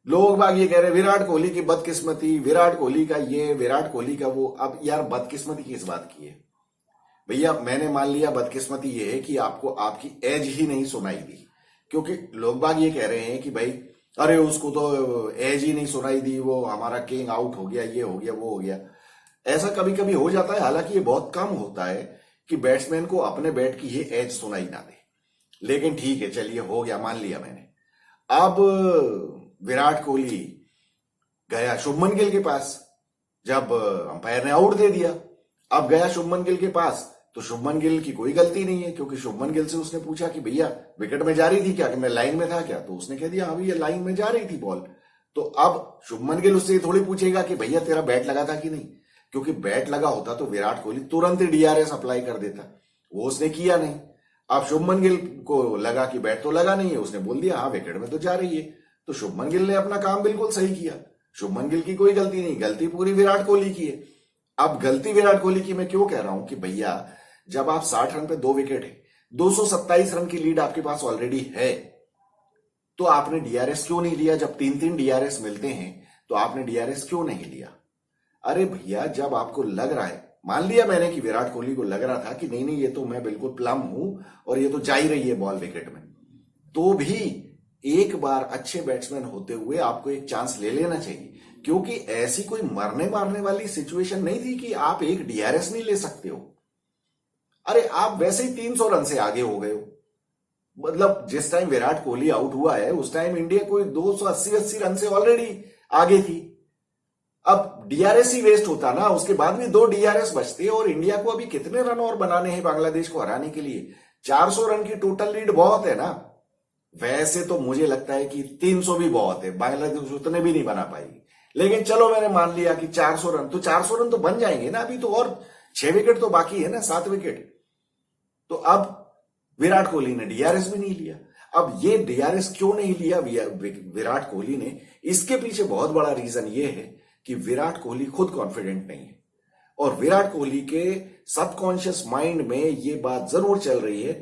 लोग बाग ये कह रहे हैं विराट कोहली की बदकिस्मती, विराट कोहली का ये, विराट कोहली का वो। अब यार बदकिस्मती किस बात की है भैया? मैंने मान लिया बदकिस्मती ये है कि आपको आपकी एज ही नहीं सुनाई दी, क्योंकि लोग बाग ये कह रहे हैं कि भाई अरे उसको तो एज ही नहीं सुनाई दी, वो हमारा किंग आउट हो गया, ये हो गया, वो हो गया। ऐसा कभी कभी हो जाता है, हालांकि ये बहुत कम होता है कि बैट्समैन को अपने बैट की ये एज सुनाई ना दे। लेकिन ठीक है, चलिए हो गया, मान लिया मैंने। अब विराट कोहली गया शुभमन गिल के पास, जब अंपायर ने आउट दे दिया। अब गया शुभमन गिल के पास, तो शुभमन गिल की कोई गलती नहीं है, क्योंकि शुभमन गिल से उसने पूछा कि भैया विकेट में जा रही थी क्या, कि मैं लाइन में था क्या? तो उसने कह दिया हाँ भैया लाइन में जा रही थी बॉल। तो अब शुभमन गिल उससे थोड़ी पूछेगा कि भैया तेरा बैट लगा था कि नहीं, क्योंकि बैट लगा होता तो विराट कोहली तुरंत ही डीआरएस अप्लाई कर देता, वो उसने किया नहीं। अब शुभमन गिल को लगा कि बैट तो लगा नहीं है, उसने बोल दिया हाँ विकेट में तो जा रही है। तो शुभमन गिल ने अपना काम बिल्कुल सही किया, शुभमन गिल की कोई गलती नहीं, गलती पूरी विराट कोहली की है। अब गलती विराट कोहली की मैं क्यों कह रहा हूं कि भैया जब आप 60 रन पे 2 विकेट है, 227 रन की लीड आपके पास ऑलरेडी है, तो आपने डीआरएस क्यों नहीं लिया? जब 3-3 डीआरएस मिलते हैं तो आपने डीआरएस क्यों नहीं लिया? अरे भैया जब आपको लग रहा है, मान लिया मैंने कि विराट कोहली को लग रहा था कि नहीं नहीं ये तो मैं बिल्कुल प्लम हूं और ये तो जा ही रही है बॉल विकेट में, तो भी एक बार अच्छे बैट्समैन होते हुए आपको एक चांस ले लेना चाहिए, क्योंकि ऐसी कोई मरने मारने वाली सिचुएशन नहीं थी कि आप एक डीआरएस नहीं ले सकते हो। अरे आप वैसे ही 300 रन से आगे हो गए हो। मतलब जिस टाइम विराट कोहली आउट हुआ है उस टाइम इंडिया कोई 280 रन से ऑलरेडी आगे थी। अब डीआरएस ही वेस्ट होता ना, उसके बाद भी 2 डीआरएस बचते और इंडिया को अभी कितने रन और बनाने हैं बांग्लादेश को हराने के लिए? 400 रन की टोटल लीड बहुत है ना। वैसे तो मुझे लगता है कि 300 भी बहुत है, बांग्लादेश उतने भी नहीं बना पाएगी, लेकिन चलो मैंने मान लिया कि 400 रन, तो 400 रन तो बन जाएंगे ना। अभी तो और 6 विकेट तो बाकी है ना, 7 विकेट। तो अब विराट कोहली ने डीआरएस भी नहीं लिया। अब ये डीआरएस क्यों नहीं लिया विराट कोहली ने? इसके पीछे बहुत बड़ा रीजन ये है कि विराट कोहली खुद कॉन्फिडेंट नहीं है, और विराट कोहली के सबकॉन्शियस माइंड में ये बात जरूर चल रही है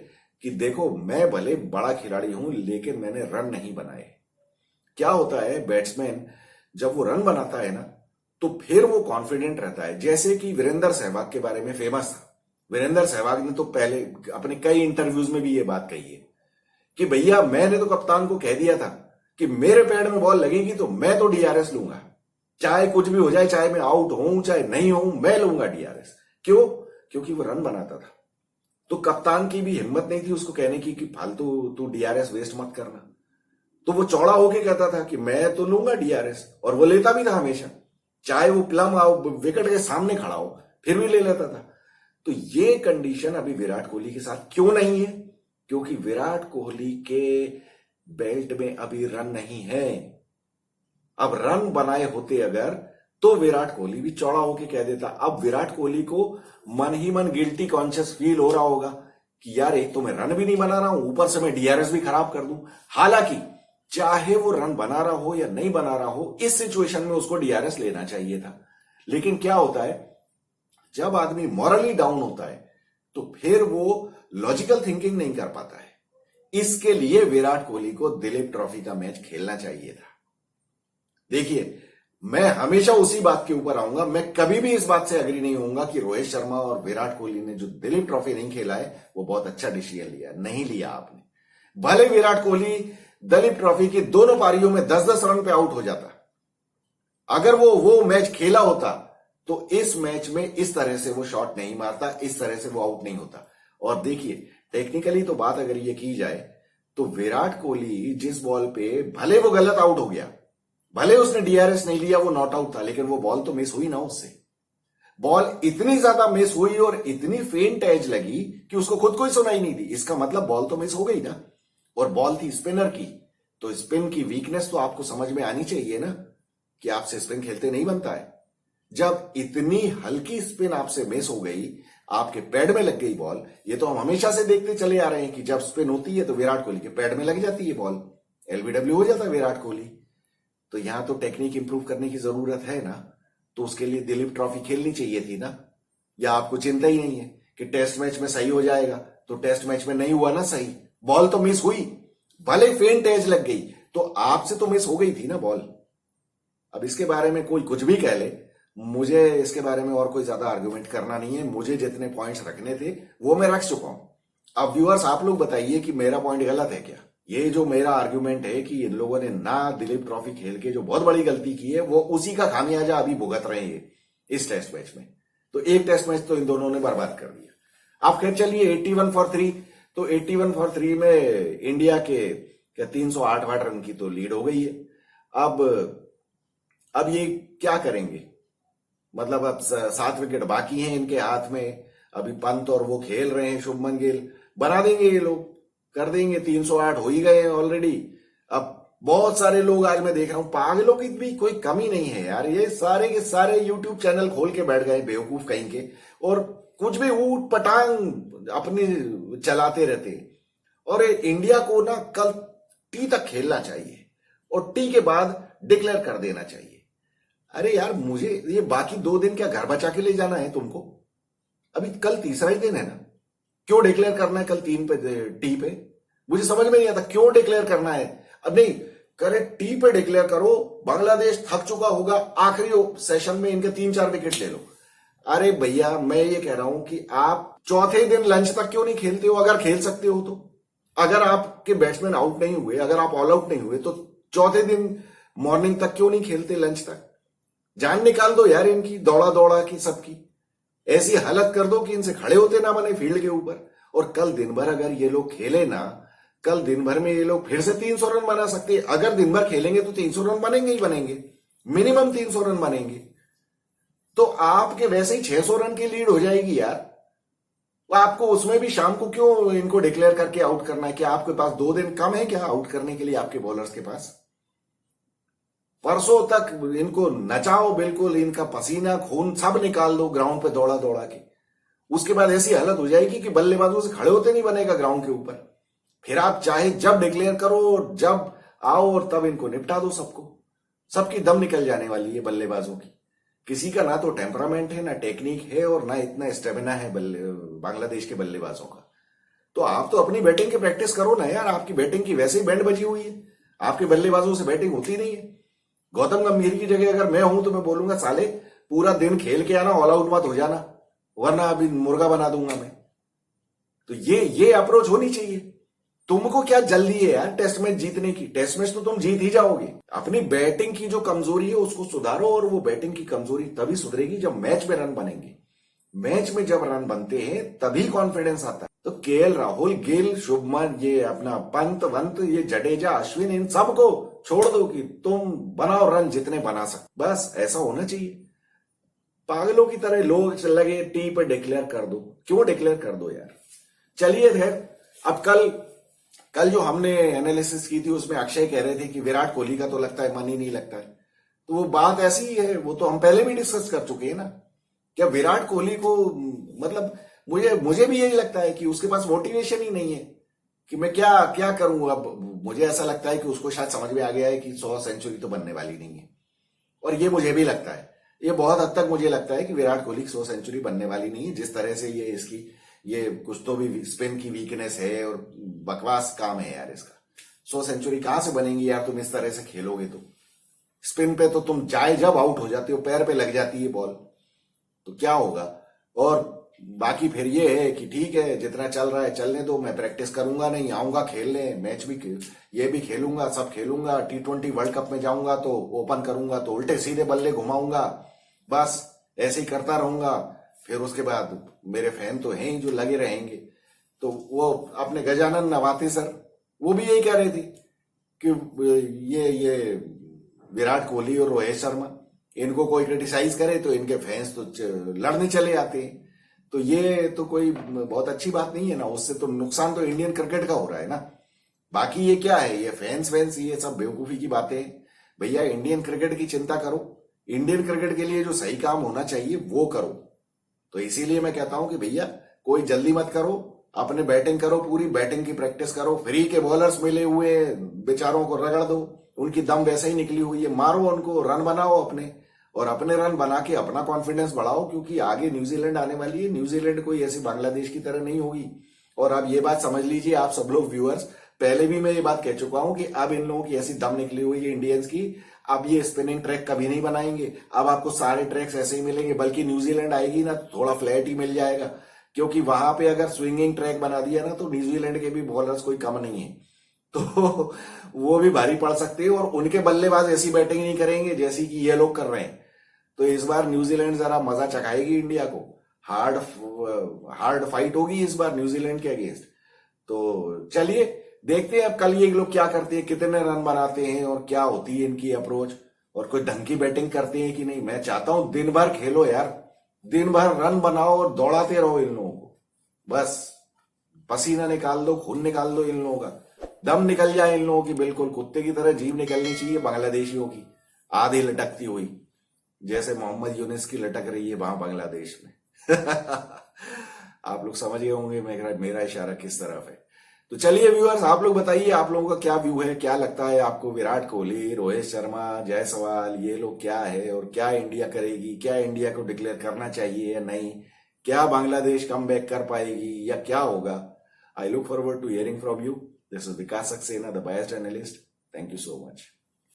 कि देखो मैं भले बड़ा खिलाड़ी हूं लेकिन मैंने रन नहीं बनाए। क्या होता है, बैट्समैन जब वो रन बनाता है ना तो फिर वो कॉन्फिडेंट रहता है। जैसे कि वीरेंद्र सहवाग के बारे में फेमस था, वीरेंद्र सहवाग ने तो पहले अपने कई इंटरव्यूज में भी ये बात कही है कि भैया मैंने तो कप्तान को कह दिया था कि मेरे पैड में बॉल लगेगी तो मैं तो डीआरएस लूंगा, चाहे कुछ भी हो जाए, चाहे मैं आउट हूं चाहे नहीं हूं, मैं लूंगा डीआरएस। क्यों? क्योंकि वो रन बनाता था। तो कप्तान की भी हिम्मत नहीं थी उसको कहने की कि फालतू तू डीआरएस वेस्ट मत करना। तो वो चौड़ा होके कहता था कि मैं तो लूंगा डीआरएस, और वो लेता भी था हमेशा, चाहे वो प्लम विकेट के सामने खड़ा हो फिर भी ले लेता था। तो ये कंडीशन अभी विराट कोहली के साथ क्यों नहीं है? क्योंकि विराट कोहली के बेल्ट में अभी रन नहीं है। अब रन बनाए होते अगर तो विराट कोहली भी चौड़ा होके कह देता। अब विराट कोहली को मन ही मन गिल्टी कॉन्शियस फील हो रहा होगा कि यार एक तो मैं रन भी नहीं बना रहा हूं, ऊपर से मैं डीआरएस भी खराब कर दूं। हालांकि चाहे वो रन बना रहा हो या नहीं बना रहा हो, इस सिचुएशन में उसको डीआरएस लेना चाहिए था। लेकिन क्या होता है, जब आदमी मॉरली डाउन होता है तो फिर वो लॉजिकल थिंकिंग नहीं कर पाता है। इसके लिए विराट कोहली को दिलीप ट्रॉफी का मैच खेलना चाहिए था। देखिए मैं हमेशा उसी बात के ऊपर आऊंगा, मैं कभी भी इस बात से अग्री नहीं होऊंगा कि रोहित शर्मा और विराट कोहली ने जो दिलीप ट्रॉफी नहीं खेला है वो बहुत अच्छा डिसीजन लिया। नहीं लिया आपने। भले विराट कोहली दिलीप ट्रॉफी की दोनों पारियों में 10-10 रन पे आउट हो जाता, अगर वो मैच खेला होता तो इस मैच में इस तरह से वो शॉट नहीं मारता, इस तरह से वो आउट नहीं होता। और देखिए टेक्निकली तो बात अगर ये की जाए तो विराट कोहली जिस बॉल पे, भले वो गलत आउट हो गया, भले उसने डीआरएस नहीं लिया, वो नॉट आउट था, लेकिन वो बॉल तो मिस हुई ना उससे। बॉल इतनी ज्यादा मिस हुई और इतनी फेंट एज लगी कि उसको खुद को ही सुनाई नहीं दी। इसका मतलब बॉल तो मिस हो गई ना। और बॉल थी स्पिनर की, तो स्पिन की वीकनेस तो आपको समझ में आनी चाहिए ना कि आपसे स्पिन खेलते नहीं बनता है। जब इतनी हल्की स्पिन आपसे मिस हो गई, आपके पैड में लग गई बॉल, ये तो हम हमेशा से देखते चले आ रहे हैं कि जब स्पिन होती है तो विराट कोहली के पैड में लग जाती है बॉल, एलबीडब्ल्यू हो जाता है विराट कोहली। तो यहां तो टेक्निक इंप्रूव करने की जरूरत है ना, तो उसके लिए दिलीप ट्रॉफी खेलनी चाहिए थी ना। या आपको चिंता ही नहीं है कि टेस्ट मैच में सही हो जाएगा, तो टेस्ट मैच में नहीं हुआ ना सही, बॉल तो मिस हुई, भले फेंट एज लग गई, तो आपसे तो मिस हो गई थी ना बॉल। अब इसके बारे में कोई कुछ भी कह ले, मुझे इसके बारे में और कोई ज्यादा आर्गुमेंट करना नहीं है। मुझे जितने पॉइंट्स रखने थे वो मैं रख चुका हूं। अब व्यूअर्स आप लोग बताइए कि मेरा पॉइंट गलत है क्या। ये जो मेरा आर्गुमेंट है कि इन लोगों ने ना दिलीप ट्रॉफी खेल के जो बहुत बड़ी गलती की है, वो उसी का खामियाजा अभी भुगत रहे हैं इस टेस्ट मैच में। तो एक टेस्ट मैच तो इन दोनों ने बर्बाद कर दिया। अब खैर चलिए 81 फॉर 3, तो 81 फॉर 3 में इंडिया के 308 रन की तो लीड हो गई है। अब ये क्या करेंगे, मतलब अब 7 विकेट बाकी हैं इनके हाथ में, अभी पंत और वो खेल रहे हैं, शुभमन गिल, बना देंगे ये लोग, कर देंगे, 308 हो ही गए हैं ऑलरेडी। अब बहुत सारे लोग, आज मैं देख रहा हूं, पागलों की भी कोई कमी नहीं है यार, ये सारे के सारे यूट्यूब चैनल खोल के बैठ गए बेवकूफ कहीं के, और कुछ भी ऊट पटांग अपने चलाते रहते। और इंडिया को ना कल टी तक खेलना चाहिए और टी के बाद डिक्लेयर कर देना चाहिए। अरे यार, मुझे ये बाकी 2 दिन क्या घर बचा के ले जाना है तुमको? अभी कल तीसरा ही दिन है ना, क्यों डिक्लेयर करना है कल 3 पे टी पे? मुझे समझ में नहीं आता क्यों डिक्लेयर करना है। अब नहीं करे, टी पे डिक्लेयर करो, बांग्लादेश थक चुका होगा, आखिरी सेशन में इनके 3-4 विकेट ले लो। अरे भैया, मैं ये कह रहा हूं कि आप चौथे दिन लंच तक क्यों नहीं खेलते हो, अगर खेल सकते हो तो? अगर आपके बैट्समैन आउट नहीं हुए, अगर आप ऑल आउट नहीं हुए, तो चौथे दिन मॉर्निंग तक क्यों नहीं खेलते, लंच तक? जान निकाल दो यार इनकी, दौड़ा दौड़ा की सबकी, ऐसी हालत कर दो कि इनसे खड़े होते ना बने फील्ड के ऊपर। और कल दिन भर अगर ये लोग खेले ना, कल दिन भर में ये लोग फिर से 300 रन बना सकते हैं। अगर दिन भर खेलेंगे तो 300 रन बनेंगे ही बनेंगे, मिनिमम 300 रन बनेंगे। तो आपके वैसे ही 600 रन की लीड हो जाएगी यार। आपको उसमें भी शाम को क्यों इनको डिक्लेयर करके आउट करना है? क्या आपके पास 2 दिन कम है क्या आउट करने के लिए आपके बॉलर्स के पास? परसों तक इनको नचाओ, बिल्कुल इनका पसीना खून सब निकाल दो ग्राउंड पे दौड़ा दौड़ा के। उसके बाद ऐसी हालत हो जाएगी कि बल्लेबाजों से खड़े होते नहीं बनेगा ग्राउंड के ऊपर। फिर आप चाहे जब डिक्लेयर करो, जब आओ, और तब इनको निपटा दो सबको। सबकी दम निकल जाने वाली है बल्लेबाजों की। किसी का ना तो टेम्परामेंट है, ना टेक्निक है, और ना इतना स्टेमिना है बांग्लादेश के बल्लेबाजों का। तो आप तो अपनी बैटिंग की प्रैक्टिस करो ना यार, आपकी बैटिंग की वैसे ही बैंड बजी हुई है, आपके बल्लेबाजों से बैटिंग होती नहीं है। गौतम गंभीर की जगह अगर मैं हूं तो मैं बोलूंगा, साले पूरा दिन खेल के आना, ऑल आउट मत हो जाना, वरना अभी मुर्गा बना दूंगा मैं। तो ये अप्रोच होनी चाहिए। तुमको क्या जल्दी है यार टेस्ट मैच जीतने की? टेस्ट मैच तो तुम जीत ही जाओगे। अपनी बैटिंग की जो कमजोरी है उसको सुधारो, और वो बैटिंग की कमजोरी तभी सुधरेगी जब मैच में रन बनेंगे। मैच में जब रन बनते हैं तभी कॉन्फिडेंस आता है। तो केएल राहुल, गिल, शुभमन, ये अपना पंत वंत, ये जडेजा, अश्विन, इन सबको छोड़ दो कि तुम बनाओ रन जितने बना सकते, बस ऐसा होना चाहिए। पागलों की तरह लोग लगे टी पर डिक्लेयर कर दो, क्यों डिक्लेयर कर दो यार। चलिए खैर, अब कल जो हमने एनालिसिस की थी उसमें अक्षय कह रहे थे कि विराट कोहली का तो लगता है मन ही नहीं लगता है। तो वो बात ऐसी ही है, वो तो हम पहले भी डिस्कस कर चुके हैं ना। क्या विराट कोहली को, मतलब मुझे भी यही लगता है कि उसके पास मोटिवेशन ही नहीं है कि मैं क्या क्या करूं। अब मुझे ऐसा लगता है कि उसको शायद समझ में आ गया है कि 100 सेंचुरी तो बनने वाली नहीं है। और ये मुझे भी लगता है, ये बहुत हद तक मुझे लगता है कि विराट कोहली 100 सेंचुरी बनने वाली नहीं है। जिस तरह से ये कुछ तो भी स्पिन की वीकनेस है और बकवास काम है यार इसका। 100 सेंचुरी कहां से बनेंगी यार, तुम इस तरह से खेलोगे तो। स्पिन पे तो तुम चाहे जब आउट हो जाते हो, पैर पे लग जाती है बॉल, तो क्या होगा। और बाकी फिर ये है कि ठीक है, जितना चल रहा है चलने दो, मैं प्रैक्टिस करूंगा नहीं, आऊंगा खेलने, मैच भी ये भी खेलूंगा, सब खेलूंगा। T20 वर्ल्ड कप में जाऊंगा तो ओपन करूंगा तो उल्टे सीधे बल्ले घुमाऊंगा, बस ऐसे ही करता रहूंगा। फिर उसके बाद मेरे फैन तो हैं ही जो लगे रहेंगे। तो वो अपने गजानन नवाती सर, वो भी यही कह रहे थे कि ये विराट कोहली और रोहित शर्मा, इनको कोई क्रिटिसाइज करे तो इनके फैंस तो लड़ने चले आते हैं। तो ये तो कोई बहुत अच्छी बात नहीं है ना, उससे तो नुकसान तो इंडियन क्रिकेट का हो रहा है ना। बाकी ये क्या है, ये फैंस वैंस ये सब बेवकूफी की बातें हैं। भैया इंडियन क्रिकेट की चिंता करो, इंडियन क्रिकेट के लिए जो सही काम होना चाहिए वो करो। तो इसीलिए मैं कहता हूं कि भैया कोई जल्दी मत करो, अपने बैटिंग करो, पूरी बैटिंग की प्रैक्टिस करो। फ्री के बॉलर्स मिले हुए बेचारों को रगड़ दो, उनकी दम वैसे ही निकली हुई है, मारो उनको, रन बनाओ अपने, और अपने रन बना के अपना कॉन्फिडेंस बढ़ाओ, क्योंकि आगे न्यूजीलैंड आने वाली है। न्यूजीलैंड कोई ऐसी बांग्लादेश की तरह नहीं होगी। और अब ये बात समझ लीजिए आप सब लोग व्यूअर्स, पहले भी मैं ये बात कह चुका हूं कि अब इन लोगों की ऐसी दम निकली हुई है इंडियंस की, अब ये स्पिनिंग ट्रैक कभी नहीं बनाएंगे। अब आपको सारे ट्रैक्स ऐसे ही मिलेंगे, बल्कि न्यूजीलैंड आएगी ना तो थोड़ा फ्लैट ही मिल जाएगा, क्योंकि वहां पे अगर स्विंगिंग ट्रैक बना दिया ना तो न्यूजीलैंड के भी बॉलर्स कोई कम नहीं है, तो वो भी भारी पड़ सकते हैं। और उनके बल्लेबाज ऐसी बैटिंग नहीं करेंगे जैसी कि ये लोग कर रहे हैं। तो इस बार न्यूजीलैंड जरा मजा चखाएगी इंडिया को, हार्ड हार्ड फाइट होगी इस बार न्यूजीलैंड के अगेंस्ट। तो चलिए देखते हैं अब कल ये लोग क्या करते हैं, कितने रन बनाते हैं और क्या होती है इनकी अप्रोच, और कोई ढंग की बैटिंग करते हैं कि नहीं। मैं चाहता हूं दिन भर खेलो यार, दिन भर रन बनाओ और दौड़ाते रहो इन लोगों को, बस पसीना निकाल दो, खून निकाल दो इन लोगों का, दम निकल जाए इन लोगों की, बिल्कुल कुत्ते की तरह जीभ निकलनी चाहिए बांग्लादेशियों की, आधी लटकती हुई, जैसे मोहम्मद यूनिस की लटक रही है वहां बांग्लादेश में। आप लोग समझ गए होंगे मेरा इशारा किस तरफ है। तो चलिए व्यूअर्स, आप लोग बताइए आप लोगों का क्या व्यू है, क्या लगता है आपको, विराट कोहली, रोहित शर्मा, जायसवाल ये लोग क्या है, और क्या इंडिया करेगी, क्या इंडिया को डिक्लेयर करना चाहिए या नहीं, क्या बांग्लादेश कम बैक कर पाएगी या क्या होगा। I look forward to hearing from you. This is Vikas Saxena, the biased analyst. Thank you so much.